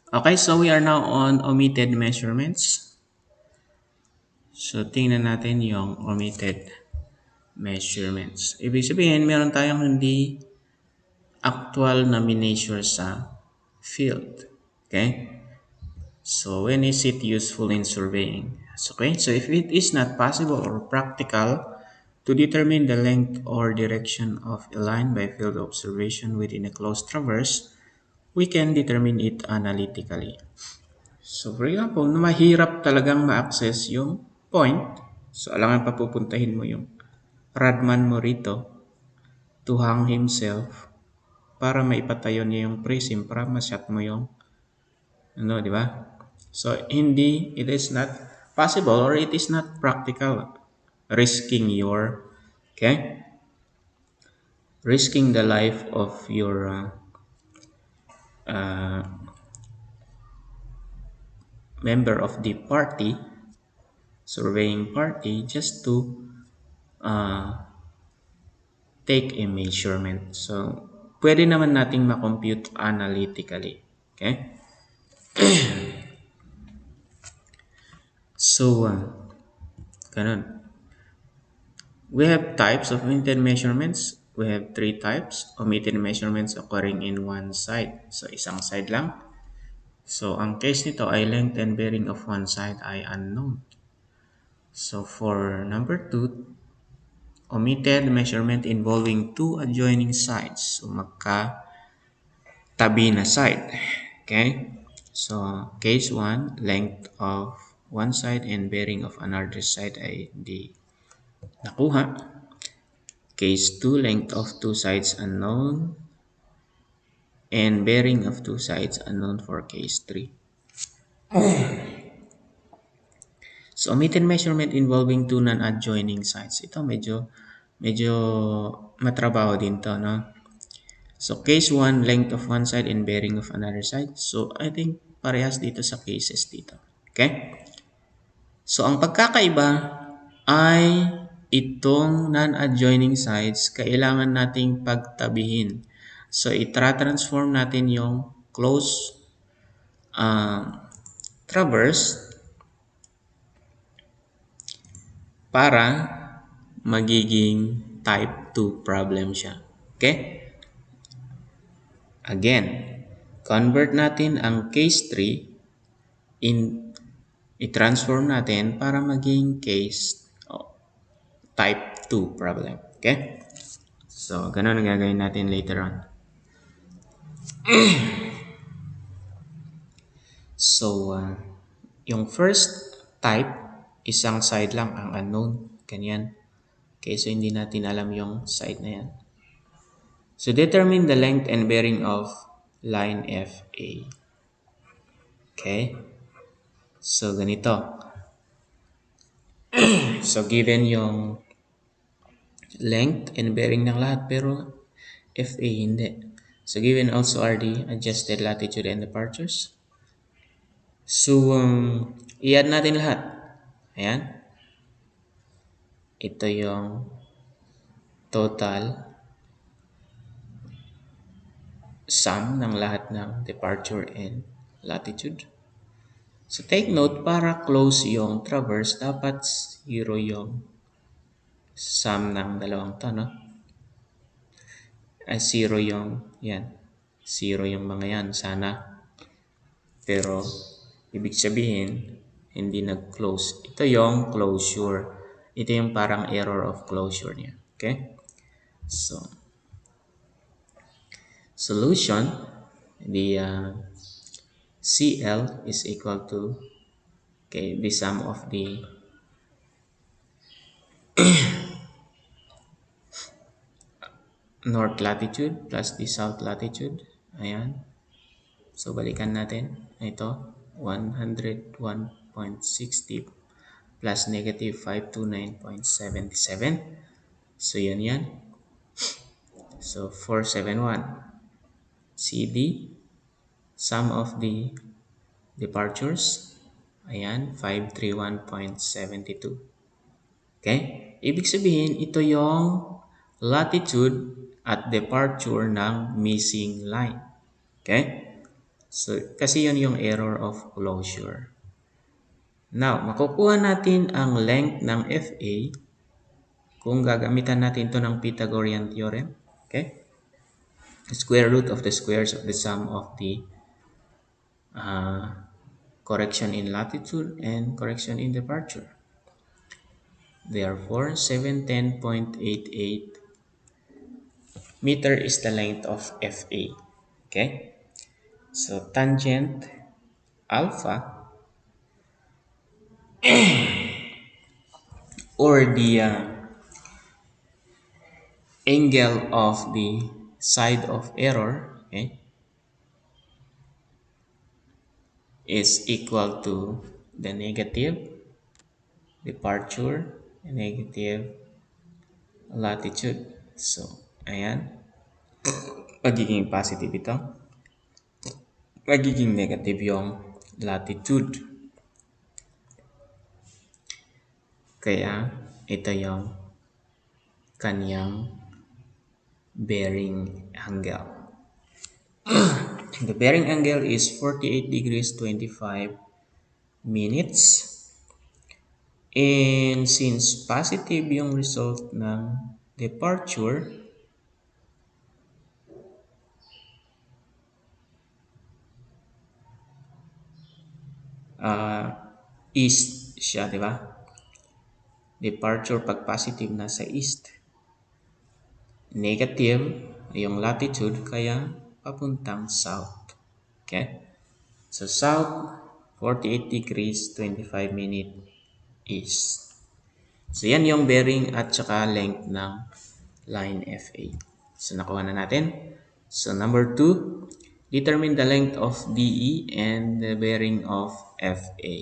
Okay, so we are now on omitted measurements. So, tingnan natin yung omitted measurements. Ibig sabihin, meron tayong hindi actual na mineasure sa field. Okay? So, when is it useful in surveying? Okay, so if it is not possible or practical to determine the length or direction of a line by field observation within a closed traverse, we can determine it analytically. So for example, na mahirap talagang ma-access yung point. So alangan papupuntahin mo yung Radman mo rito to hang himself para maipatayo niya yung prism para ma-shot mo yung ano, di ba? So hindi, it is not possible or it is not practical risking your, okay? Risking the life of your uh, member of the party, surveying party, just to uh, take a measurement. So, pwede naman nating ma-compute analytically. Okay? So, ganun. We have types of omitted measurements. We have three types. Omitted measurements occurring in one side. So, isang side lang. So, ang case nito ay length and bearing of one side ay unknown. So, for number 2, omitted measurement involving two adjoining sides. So, magka-tabi na side. Okay? So, case 1, length of one side and bearing of another side ay di nakuha. Case 2, length of two sides unknown and bearing of two sides unknown for case 3. So, omitted measurement involving two non-adjoining sides. Ito medyo matrabaho din to, no? So, case 1, length of one side and bearing of another side. So, I think parehas dito sa cases dito. Okay? So, ang pagkakaiba ay itong non-adjoining sides, kailangan nating pagtabihin. So, itra-transform natin yung close traverse para magiging type 2 problem siya. Okay? Again, convert natin ang case 3 i-transform natin para maging case type 2 problem. Okay? So, ganun ang gagawin natin later on. So, yung first type, isang side lang ang unknown. Ganyan. Okay, so hindi natin alam yung side na yan. So, determine the length and bearing of line FA. Okay? So, ganito. So, given yung length and bearing ng lahat, pero FA hindi. So, given also are the adjusted latitude and departures. So, i-add natin lahat. Ayan. Ito yung total sum ng lahat ng departure and latitude. So, take note, para close yung traverse, dapat 0 yung sum ng dalawang to, no? 0 yung, yan. 0 yung mga yan, sana. Pero, ibig sabihin, hindi nag-close. Ito yung closure. Ito yung parang error of closure niya. Okay? So, solution, the CL is equal to, okay, the sum of the north latitude plus the south latitude. Ayan. So, balikan natin. Ito, 101.60 plus negative 529.77. So, yan. So, 471. CD, sum of the departures. Ayan, 531.72. Okay? Ibig sabihin, ito yung latitude at departure ng missing line. Okay? So, kasi yun yung error of closure. Now, makukuha natin ang length ng FA kung gagamitan natin to ng Pythagorean theorem. Okay? The square root of the squares of the sum of the correction in latitude and correction in departure. Therefore, 710.88 meter is the length of FA. Okay? So, tangent alpha or the angle of the side of error, okay, is equal to the negative departure and negative latitude. So, ayan. Magiging positive ito. Magiging negative yung latitude. Kaya, ito yung kanyang bearing angle. The bearing angle is 48 degrees 25 minutes. And since positive yung result ng departure, east siya, di ba? Departure pag positive nasa east. Negative yung latitude, kaya papuntang south. Okay? So, south, 48 degrees, 25 minutes east. So, yan yung bearing at saka length ng line FA. So, nakuha na natin. So, number 2, determine the length of DE and the bearing of FA.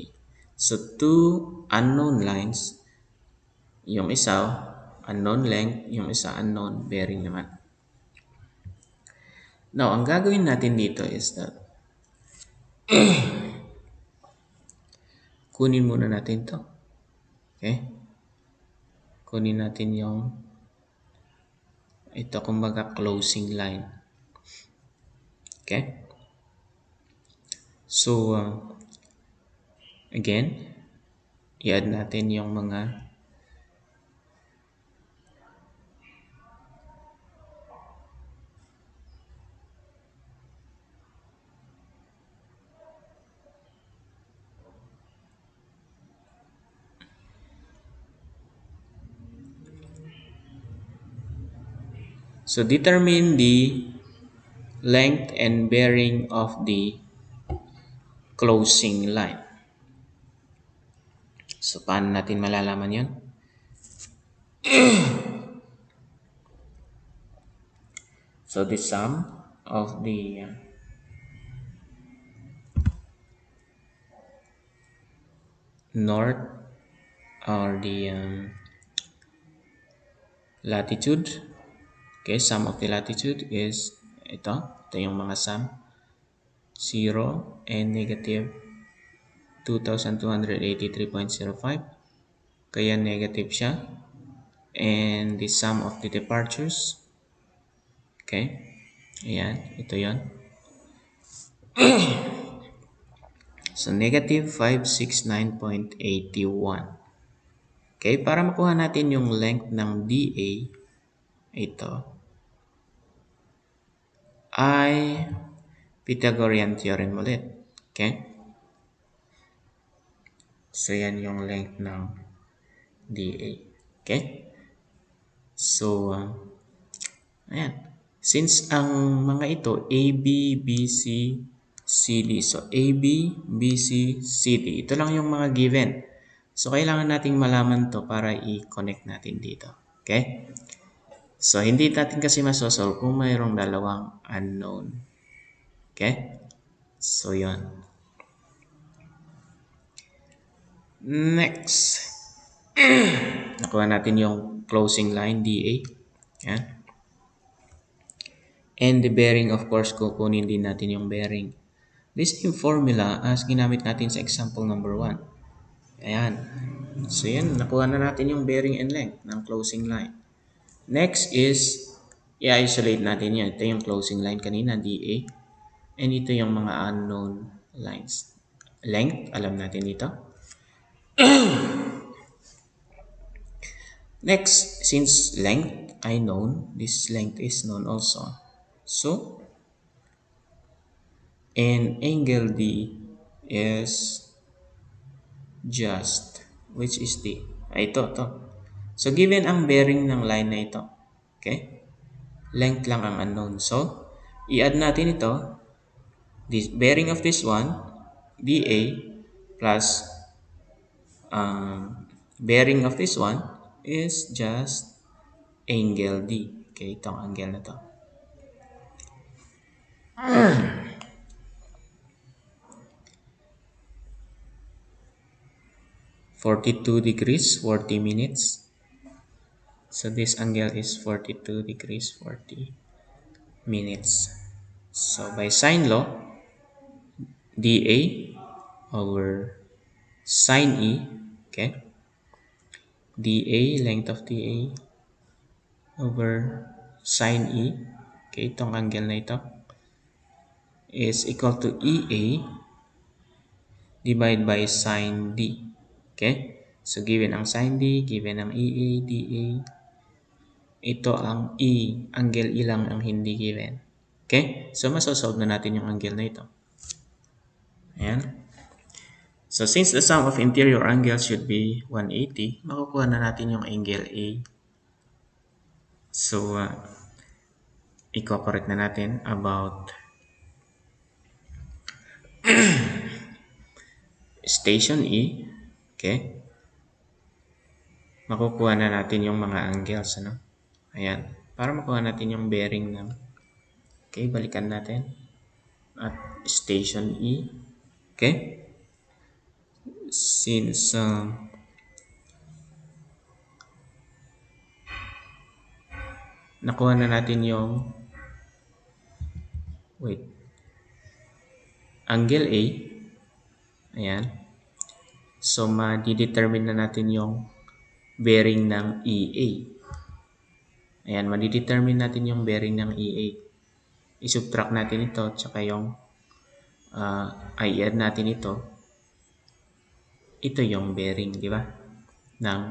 So, two unknown lines. Yung isa, unknown length. Yung isa, unknown bearing naman. Now, ang gagawin natin dito is that kunin muna natin to. Okay? Kunin natin yung ito, kumbaga closing line. Okay? So, again, i-add natin yung mga so determine the length and bearing of the closing line. So, paano natin malalaman yun? So, the sum of the north or the latitude, okay, sum of the latitude is ito yung mga sum, 0 and negative 2,283.05, kaya negative siya. And the sum of the departures, okay, ayan, ito yon. So, negative 569.81. Okay, para makuha natin yung length ng DA, ito ay Pythagorean theorem ulit. Okay? So, yan yung length ng DA. Okay? So, ayan. Since ang mga ito, AB, BC, CD. So, AB, BC, CD. Ito lang yung mga given. So, kailangan nating malaman to para i-connect natin dito. Okay? So, hindi natin kasi masosolve kung mayroong dalawang unknown. Okay? So, yun. Next. Nakuha natin yung closing line, DA. Yan. And the bearing, of course, kukunin din natin yung bearing. This same formula as ginamit natin sa example number 1. Ayan. So, yan. Nakuha na natin yung bearing and length ng closing line. Next is, i-isolate natin yan. Ito yung closing line kanina, DA. And ito yung mga unknown lines. Length, alam natin dito. Next, since length I known, this length is known also. So, an angle D is just, which is D? Ito. So, given ang bearing ng line na ito, okay? Length lang ang unknown. So, i-add natin ito, this bearing of this one, DA, plus bearing of this one is just angle D. Okay, itong angle na to. 42 degrees, 40 minutes. So this angle is 42 degrees, 40 minutes. So by sine law, dA over sine E, okay? dA, length of dA over sine E, okay, itong angle na ito, is equal to EA divided by sine D. Okay? So given ang sine D, given ang EA, DA, ito ang E, angle E lang ang hindi given. Okay? So masosolve na natin yung angle na ito. Ayan. So since the sum of interior angles should be 180, makukuha na natin yung angle A. So i-correct na natin about station E. Okay? Makukuha na natin yung mga angles, ano? Ayan. Para makuha natin yung bearing ng, okay, balikan natin. At station E. Okay? Since nakuha na natin yung angle A. Ayan. So, madidetermine na natin yung bearing ng EA. Ayan, madidetermine natin yung bearing ng EA. I-subtract natin ito, tsaka yung i-add natin ito. Ito yung bearing, di ba? Ng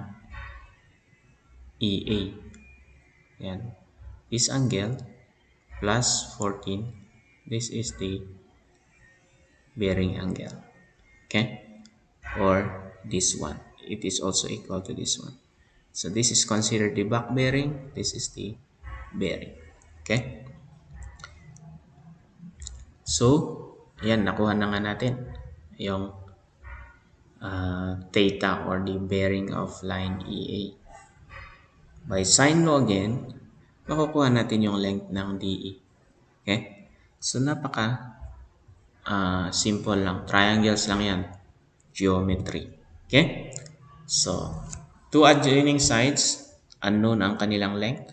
EA. Ayan. This angle plus 14. This is the bearing angle. Okay? Or this one. It is also equal to this one. So this is considered the back bearing. This is the bearing. Okay? So, yan, nakuha na nga natin yung theta or the bearing of line EA. By sine law again, makukuha natin yung length ng DE. Okay? So, napaka simple lang. Triangles lang yan. Geometry. Okay? So, two adjoining sides, unknown ang kanilang length.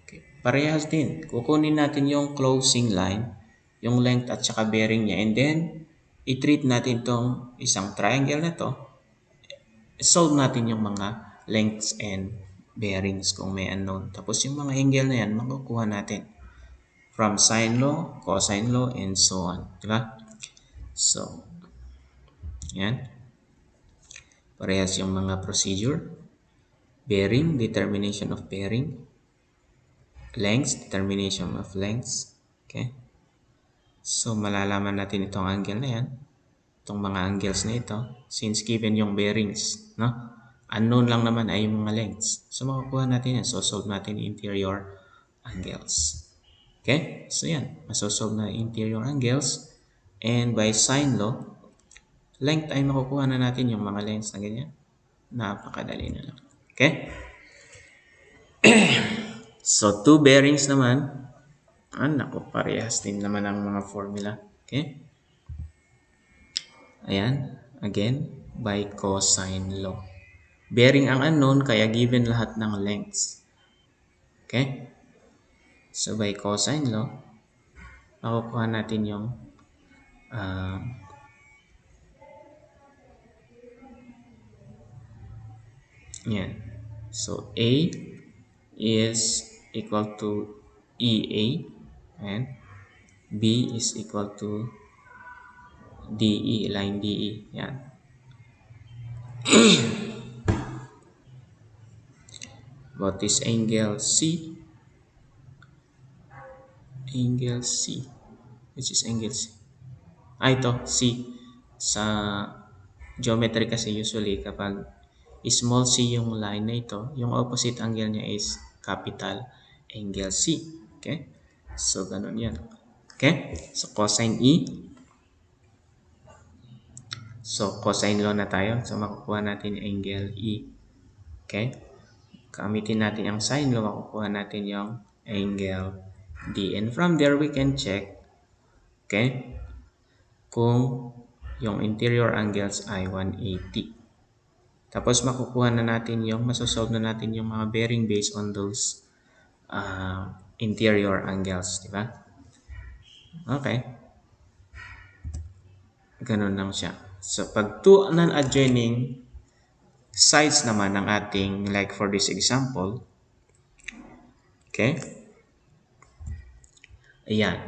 Okay. Parehas din. Kukunin natin yung closing line, yung length at saka bearing niya, and then, i-treat natin itong isang triangle na to. Solve natin yung mga lengths and bearings kung may unknown. Tapos yung mga angle na yan, makukuha natin from sine law, cosine law, and so on. Diba? So, yan. Parehas yung mga procedure. Bearing, determination of bearing. Lengths, determination of lengths. Okay? So, malalaman natin itong angle na yan. Itong mga angles na ito. Since given yung bearings, no? Unknown lang naman ay yung mga lengths. So, makukuha natin yan. So, solve natin interior angles. Okay? So, yan. Masosolve na interior angles. And by sine law, length ay makukuha na natin yung mga lengths na ganyan. Napakadali na lang. Okay? So, two bearings naman. Naku, parehas din naman ang mga formula. Okay? Ayan. Again, by cosine law. Bearing ang unknown, kaya given lahat ng lengths. Okay? So, by cosine law, makukuha natin yung yan. So, A is equal to EA and B is equal to DE, line DE. Yan. About this angle C, which is angle C. Ito, C. Sa geometry kasi usually kapag small c yung line na ito, yung opposite angle niya is capital angle C. Okay? So, ganun yan. Okay? So, cosine E. So, cosine law na tayo. So, makukuha natin yung angle E. Okay? Gamitin natin yung sine law, makukuha natin yung angle D. And from there, we can check, okay, kung yung interior angles ay 180. Tapos, makukuha na natin yung, masosolve na natin yung mga bearing based on those interior angles. Diba? Okay. Ganun lang siya. So, pag two non-adjoining sides naman ng ating, like for this example, okay? Ayan.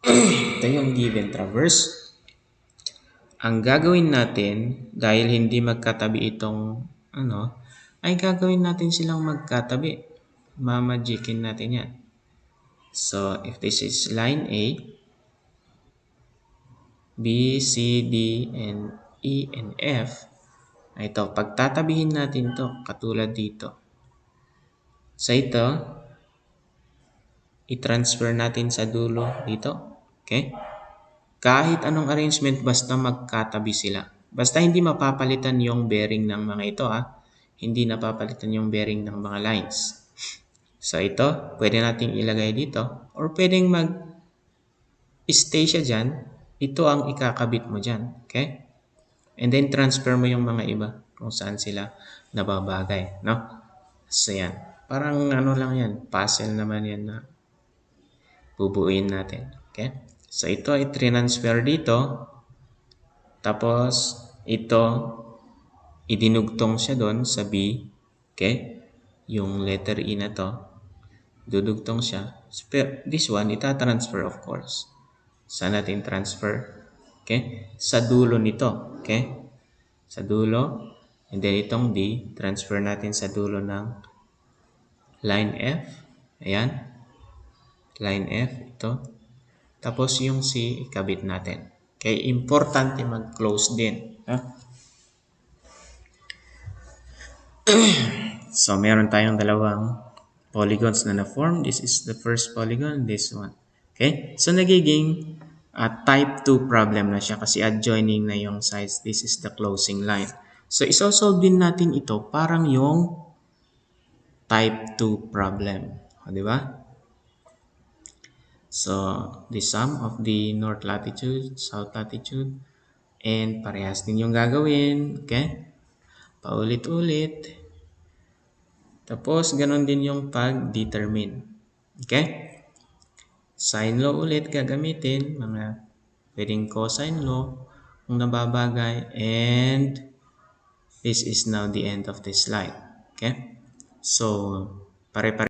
Ito yung given traverse. Ang gagawin natin, dahil hindi magkatabi itong, ay gagawin natin silang magkatabi. Mamagikin natin yan. So, if this is line A, B, C, D, and E, and F, ito, pagtatabihin natin to katulad dito. Sa ito, i-transfer natin sa dulo dito. Okay? Kahit anong arrangement, basta magkatabi sila. Basta hindi mapapalitan yung bearing ng mga ito. Hindi napapalitan yung bearing ng mga lines. So ito, pwede nating ilagay dito. Or pwedeng mag-stay siya dyan. Ito ang ikakabit mo dyan. Okay? And then transfer mo yung mga iba kung saan sila nababagay. No? So yan. Parang lang yan. Puzzle naman yan na bubuuin natin. Okay? So ito ay transfer dito. Tapos ito idinugtong siya doon sa B. Okay? Yung letter E na to. Dudugtong siya. This one, ita-transfer of course. Saan natin transfer? Okay? Sa dulo nito. Okay? Sa dulo. And then itong D, transfer natin sa dulo ng line F. Ayan. Line F, ito. Tapos yung C, ikabit natin. Okay? Importante mag-close din. So, meron tayong dalawang polygons na na-form. This is the first polygon, this one. Okay? So, nagiging type 2 problem na siya kasi adjoining na yung sides. This is the closing line. So, isosolve din natin ito parang yung type 2 problem. O, di ba? So, the sum of the north latitude, south latitude, and parehas din yung gagawin. Okay? Paulit-ulit. Tapos, ganun din yung pag-determine. Okay? Sine law ulit gagamitin. Mga pwedeng cosine law kung nababagay. And this is now the end of this slide. Okay? So, pare-pare